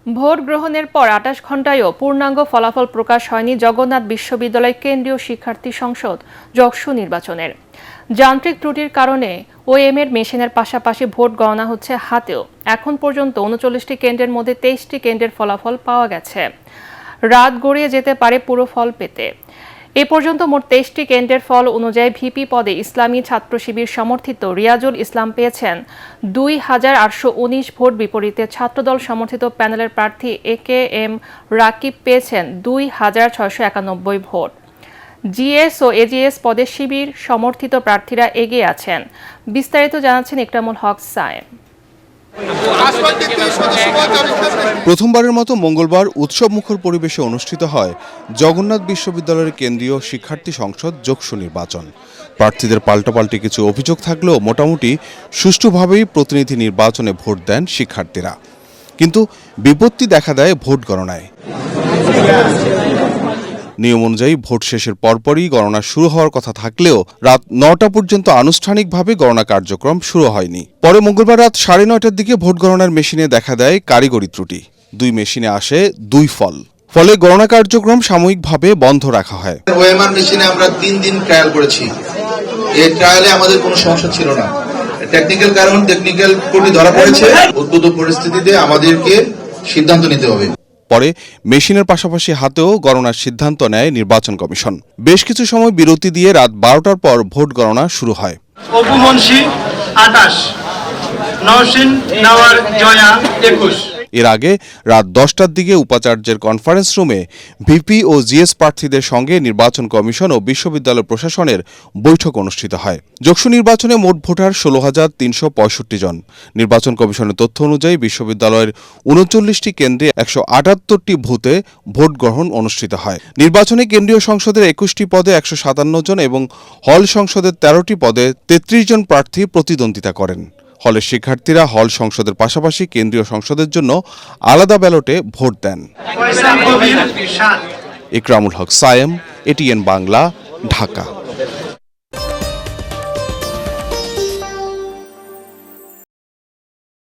Vote গ্রহণের পর ২৮ ঘণ্টায়ও পূর্ণাঙ্গ ফলাফল প্রকাশ হয়নি জগন্নাথ বিশ্ববিদ্যালয় কেন্দ্রীয় শিক্ষার্থী সংসদ যকসু নির্বাচনের। যান্ত্রিক ত্রুটির কারণে ওএমএর মেশিনের পাশাপাশি ভোট গণনা হচ্ছে হাতেও। এখন পর্যন্ত ৩৯টি কেন্দ্রের মধ্যে ২৩টি কেন্দ্রের ফলাফল পাওয়া গেছে। রাত গড়িয়ে যেতে পারে পুরো ফল পেতে। এ পর্যন্ত মোট ২৩টি কেন্দ্রের ফল অনুযায়ী ভিপি পদে ইসলামী ছাত্র শিবির সমর্থিত রিয়াজুল ইসলাম পেয়েছেন ২,৮১৯ ভোট, বিপরীতে ছাত্রদল সমর্থিত প্যানেলের প্রার্থী একেএম রাকিব পেয়েছেন ২,৬৯১ ভোট। জিএস ও এজিএস পদে শিবির সমর্থিত প্রার্থীরা এগিয়ে আছেন। বিস্তারিত জানাচ্ছেন ইকরামুল হক সায়েম। প্রথমবারের মতো মঙ্গলবার উৎসবমুখর পরিবেশে অনুষ্ঠিত হয় জগন্নাথ বিশ্ববিদ্যালয়ের কেন্দ্রীয় শিক্ষার্থী সংসদ যকসু নির্বাচন। প্রার্থীদের পাল্টাপাল্টি কিছু অভিযোগ থাকলেও মোটামুটি সুষ্ঠুভাবেই প্রতিনিধি নির্বাচনে ভোট দেন শিক্ষার্থীরা। কিন্তু বিপত্তি দেখা দেয় ভোট গণনায়। নিয়ম অনুযায়ী ভোট শেষের পরপরই গণনা শুরু হওয়ার কথা থাকলেও রাত ৯টা পর্যন্ত আনুষ্ঠানিকভাবে গণনা কার্যক্রম শুরু হয়নি। পরে মঙ্গলবার রাত ৯:৩০টার দিকে ভোট গণনার মেশিনে দেখা দেয় কারিগরি ত্রুটি। দুই মেশিনে আসে দুই ফল। ফলে গণনা কার্যক্রম সাময়িকভাবে বন্ধ রাখা হয়। ওএমআর মেশিনে আমরা ৩ দিন ট্রায়াল করেছি। এই ট্রায়ালে আমাদের কোনো সমস্যা ছিল না। টেকনিক্যাল ত্রুটি ধরা পড়েছে। উদ্ভূত পরিস্থিতিতে আমাদেরকে সিদ্ধান্ত নিতে হবে। পরে মেশিনের পাশাপাশি হাতেও গণনার সিদ্ধান্ত নেয় নির্বাচন কমিশন। বেশ কিছু সময় বিরতি দিয়ে রাত ১২টার পর ভোট গণনা শুরু হয়। অপু মুন্সি ২৮, নওশিন নাওয়ার জয়া ২১। এর আগে রাত ১০টার দিকে উপাচার্যের কনফারেন্স রুমে ভিপি ও জিএস প্রার্থীদের সঙ্গে নির্বাচন কমিশন ও বিশ্ববিদ্যালয় প্রশাসনের বৈঠক অনুষ্ঠিত হয়। যকসু নির্বাচনে মোট ভোটার ১৬,৩৬৫ জন। নির্বাচন কমিশনের তথ্য অনুযায়ী বিশ্ববিদ্যালয়ের ৩৯টি কেন্দ্রে ১৭৮টি বুথে ভোট গ্রহণ অনুষ্ঠিত হয়। নির্বাচনে কেন্দ্রীয় সংসদের ২১টি পদে ১৫৭ জন এবং হল সংসদের ১৩টি পদে ৩৩ জন প্রার্থী প্রতিদ্বন্দ্বিতা করেন। হলের শিক্ষার্থীরা হল সংসদের পাশাপাশি কেন্দ্রীয় সংসদের জন্য আলাদা ব্যালটে ভোট দেন। ইকরামুল হক সায়েম, এটিএন বাংলা, ঢাকা।